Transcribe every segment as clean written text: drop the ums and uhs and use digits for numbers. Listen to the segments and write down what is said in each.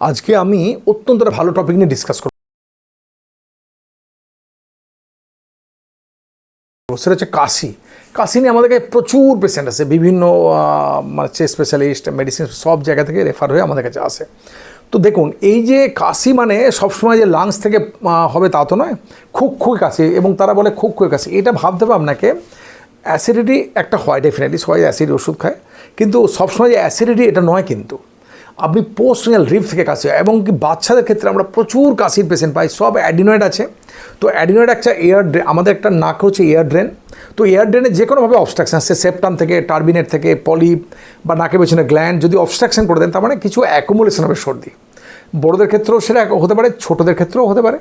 আজকে আমি অত্যন্ত ভালো টপিক নিয়ে ডিসকাস করব, সেটা হচ্ছে কাশি। কাশি নিয়ে আমাদেরকে প্রচুর পেশেন্ট আছে, বিভিন্ন মানে চেস্ট স্পেশালিস্ট, মেডিসিন সব জায়গা থেকে রেফার হয়ে আমাদের কাছে আসে। তো দেখুন, এই যে কাশি মানে সবসময় যে লাংস থেকে হবে তা তো নয়, খুব কাশি, এবং তারা বলে খুব কাশি। এটা ভাবতে হবে আপনাকে, অ্যাসিডিটি একটা হয়, ডেফিনেটলি সবাই অ্যাসিড ওষুধ খায়, কিন্তু সবসময় যে অ্যাসিডিটি এটা নয়। কিন্তু আপনি পোস্টনাল রিপ থেকে কাশি হয়, এবং কি বাচ্চাদের ক্ষেত্রে আমরা প্রচুর কাশির পেশেন্ট পাই, সব অ্যাডিনয়েড আছে। তো অ্যাডিনয়েড একটা এয়ার ড্রেন, আমাদের একটা নাক হচ্ছে এয়ার ড্রেন। তো এয়ার ড্রেনে যে কোনোভাবে অবস্ট্রাকশন আসছে, সেপ্টাম থেকে, টার্বিনেট থেকে, পলিপ বা নাকের পেছনে গ্ল্যান্ড যদি অবস্ট্রাকশন করে দেন, তার মানে কিছু অ্যাকুমুলেশন হবে সর্দি। বড়োদের ক্ষেত্রেও সেটা হতে পারে, ছোটোদের ক্ষেত্রেও হতে পারে।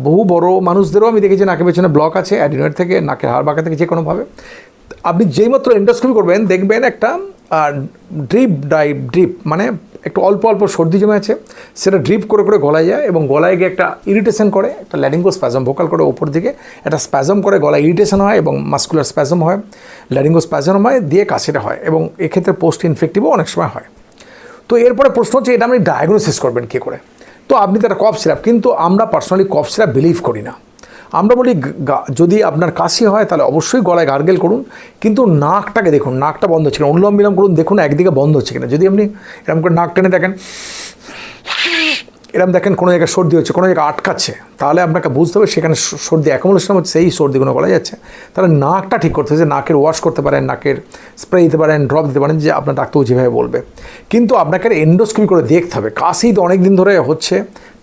বহু বড় মানুষদেরও আমি দেখেছি নাকের পেছনে ব্লক আছে অ্যাডিনয়েড থেকে, নাকের হাড় বাঁকা থেকে, যে কোনোভাবে। আপনি যেই মাত্র এন্ডোস্কোপি করবেন দেখবেন একটা ড্রিপ মানে একটু অল্প সর্দি জমে আছে, সেটা ড্রিপ করে গলায় যায়, এবং গলায় গিয়ে একটা ইরিটেশন করে, একটা ল্যারিঙ্গো স্প্যাজম, ভোকাল করে ওপর দিকে একটা স্প্যাজম করে, গলায় ইরিটেশন হয় এবং মাস্কুলার স্প্যাজম হয়, ল্যারিঙ্গো স্প্যাজম হয়, দিয়ে কাশিটা হয়, এবং এক্ষেত্রে পোস্ট ইনফেক্টিভও অনেক সময় হয়। তো এরপরে প্রশ্ন হচ্ছে, এটা আপনি ডায়াগনোসিস করবেন কী করে? তো আপনি তো একটা কফ সিরাপ, কিন্তু আমরা পার্সোনালি কফ সিরাপ বিলিভ করি না। আমরা বলি যদি আপনার কাশি হয় তাহলে অবশ্যই গলায় গার্গেল করুন, কিন্তু নাকটাকে দেখুন, নাকটা বন্ধ হচ্ছে কিনা, অনুলোম বিলোম করুন, দেখুন একদিকে বন্ধ হচ্ছে কিনা। যদি আপনি এরকম করে নাক টেনে দেখেন, এরকম দেখেন কোনো জায়গায় সর্দি হচ্ছে, কোনো জায়গায় আটকাচ্ছে, তাহলে আপনাকে বুঝতে হবে সেখানে সর্দি অ্যাকুমুলেশন হচ্ছে, সেই সর্দিগুলো গলা যাচ্ছে। তাহলে নাকটা ঠিক করতে হচ্ছে, নাকের ওয়াশ করতে পারেন, নাকের স্প্রে দিতে পারেন, ড্রপ দিতে পারেন, যে আপনার ডাক্তার যেভাবে বলবে। কিন্তু আপনাকে এন্ডোস্কোপি করে দেখতে হবে। কাশি তো অনেক দিন ধরে হচ্ছে,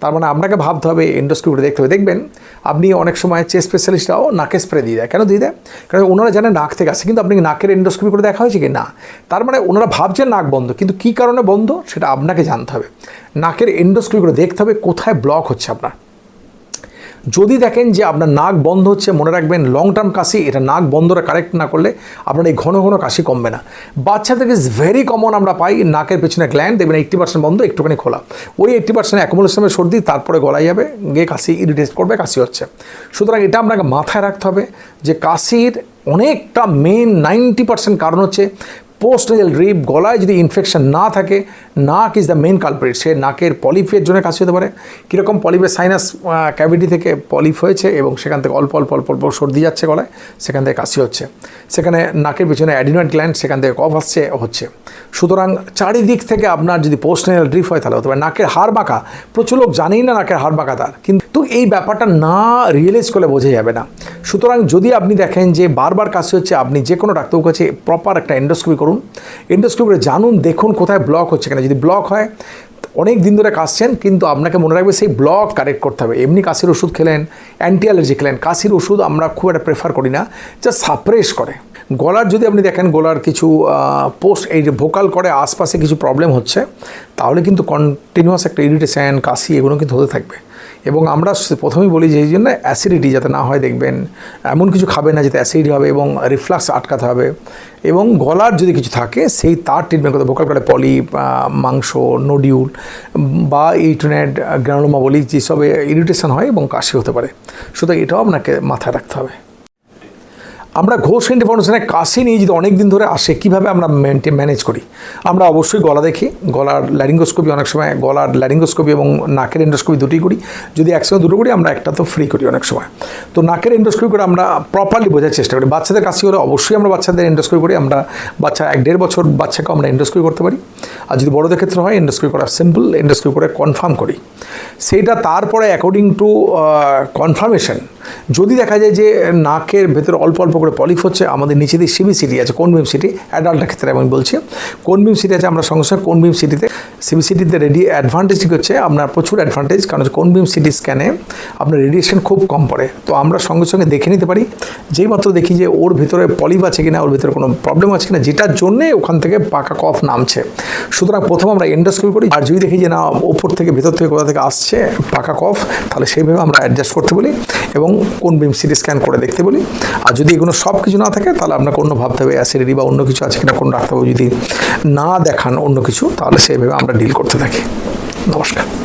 তার মানে আপনাকে ভাবতে হবে, এন্ডোস্কোপি করে দেখতে হবে। দেখবেন আপনি অনেক সময় চেস্ট স্পেশালিস্টরাও নাকে স্প্রে দিয়ে দেয়। কেন দিয়ে দেয়? কারণ ওনারা জানেন নাক থেকে আসে, কিন্তু আপনি নাকের এন্ডোস্কোপি করে দেখা হয়েছে কি না, তার মানে ওনারা ভাবছেন নাক বন্ধ, কিন্তু কী কারণে বন্ধ সেটা আপনাকে জানতে হবে। নাকের এন্ডোস্কোপি করে দেখতে হবে কোথায় ব্লক হচ্ছে আপনার। যদি দেখেন যে আপনার নাক বন্ধ হচ্ছে, মনে রাখবেন লং টার্ম কাশি, এটা নাক বন্ধটা কারেক্ট না করলে আপনার এই ঘন কাশি কমবে না। বাচ্চাদেরকে ইজ ভেরি কমন, আমরা পাই নাকের পেছনে গ্ল্যান্ড দেখবেন 80% বন্ধ, একটুখানি খোলা, ওই 80% অ্যাকুমুলেশনের সর্দি, তারপরে গলায় যাবে, গিয়ে কাশি ইরিটেট করবে, কাশি হচ্ছে। সুতরাং এটা আপনাকে মাথায় রাখতে হবে যে কাশির অনেকটা মেন 90% কারণ হচ্ছে পোস্টনাল ড্রিপ। গলায় যদি ইনফেকশন না থাকে, নাক ইজ দ্য মেন কালপ্রিট। সে নাকের পলিপের জন্য কাশি হতে পারে। কীরকম? পলিপের সাইনাস ক্যাভিটি থেকে পলিপ হয়েছে, এবং সেখান থেকে অল্প সর্দি যাচ্ছে গলায়, সেখান থেকে কাশি হচ্ছে। সেখানে নাকের পিছনে অ্যাডিনয়েড গ্ল্যান্ড, সেখান থেকে কফ হচ্ছে। সুতরাং চারিদিক থেকে আপনার যদি পোস্টনাল ড্রিপ হয় তাহলে হতে পারে। নাকের হাড় বাঁকা, প্রচুর লোক জানেই না নাকের হাড় বাঁকা তার, কিন্তু এই ব্যাপারটা না রিয়েলাইজ করলে বোঝা যাবে না। সুতরাং যদি আপনি দেখেন যে বারবার কাশি হচ্ছে, আপনি যে কোনো ডাক্তারের কাছে প্রপার একটা এন্ডোস্কোপি করুন, এন্ডোস্কোপি করে জানুন, দেখুন কোথায় ব্লক হচ্ছে কিনা। যদি ব্লক হয়, অনেক দিন ধরে কাশছেন, কিন্তু আপনাকে মনে রাখবে সেই ব্লক কারেক্ট করতে হবে। এমনি কাশির ওষুধ খেলেন, অ্যান্টি অ্যালার্জি খেলেন, কাশির ওষুধ আমরা খুব একটা প্রেফার করি না, যা সাপ্রেস করে। গলার যদি আপনি দেখেন গলার কিছু এই যে ভোকাল করে আশপাশে কিছু প্রবলেম হচ্ছে, তাহলে কিন্তু কন্টিনিউয়াস একটা ইরিটেশন, কাশি এগুলো কিন্তু হতে থাকবে। এবং আমরা প্রথমেই বলি যে এই জন্য অ্যাসিডিটি যাতে না হয়, দেখবেন এমন কিছু খাবেন না যাতে অ্যাসিডিটি হবে, এবং রিফ্লাক্স আটকাতে হবে। এবং গলার যদি কিছু থাকে সেই তার ট্রিটমেন্ট করতে, ভোকাল করে পলিপ, মাংস, নোডিউল বা ইন্টারনেট গ্রানুলোমা বলি, যেসব ইরিটেশন হয় এবং কাশি হতে পারে। সুতরাং এটাও আপনাকে মাথায় রাখতে হবে। আমরা ঘোষ এন্টি ফাউন্ডেশনে কাশি নিয়ে যদি অনেক দিন ধরে আসে, কীভাবে আমরা ম্যানেজ করি? আমরা অবশ্যই গলা দেখি, গলার ল্যারিঙ্গোস্কোপি, অনেক সময় গলার ল্যারিঙ্গোস্কোপি এবং নাকের এন্ডোস্কোপি দুটোই করি। যদি একসঙ্গে দুটো করি, আমরা একটা তো ফ্রি করি অনেক সময়। তো নাকের এন্ডোস্কোপি করে আমরা প্রপারলি বোঝার চেষ্টা করি। বাচ্চাদের কাশি হলে অবশ্যই আমরা বাচ্চাদের এন্ডোস্কোপি করি। আমরা বাচ্চা 1-1.5 বছর বাচ্চাকেও আমরা এন্ডোস্কোপি করতে পারি। আর যদি বড়োদের ক্ষেত্রে হয়, এন্ডোস্কোপি করা সিম্পল, এন্ডোস্কোপি করে কনফার্ম করি সেইটা। তারপরে অ্যাকর্ডিং টু কনফার্মেশন, যদি দেখা যায় যে নাকের ভেতরে অল্প করে পলিপ হচ্ছে, আমাদের নিচে দিয়ে সিবিসিটি আছে, কোন বিম সিটি, অ্যাডাল্টের ক্ষেত্রে আমি বলছি, কোন বিম সিটি আছে, আমরা সঙ্গে সঙ্গে কোন বিম সিটিতে, সিবিসিটিতে অ্যাডভান্টেজ হচ্ছে আপনার প্রচুর অ্যাডভান্টেজ, কারণ কোন বিম সিটি স্ক্যানে আপনার রেডিয়েশন খুব কম পড়ে। তো আমরা সঙ্গে সঙ্গে দেখে নিতে পারি, যেই মাত্র দেখি যে ওর ভিতরে পলিপ আছে কিনা, ওর ভিতরে কোনো প্রবলেম আছে কিনা, যেটার জন্যে ওখান থেকে পাকা কফ নামছে। সুতরাং প্রথম আমরা এন্ডোস্কোপি করি, আর যদি দেখি যে না ওপর থেকে ভেতর থেকে কোথা থেকে আসছে পাকা কফ, তাহলে সেইভাবে আমরা অ্যাডজাস্ট করতে বলি এবং কোন বিম সিটি স্ক্যান করে দেখতে বলি। আর যদি এগুলো সব কিছু না থাকে, তাহলে আপনাকে অন্য ভাবতে হবে অ্যাসিডিটি বা অন্য কিছু আছে কিনা। কোনো ডাক্তারবাবু যদি না দেখান অন্য কিছু, তাহলে সেইভাবে আমরা ডিল করতে থাকি। নমস্কার।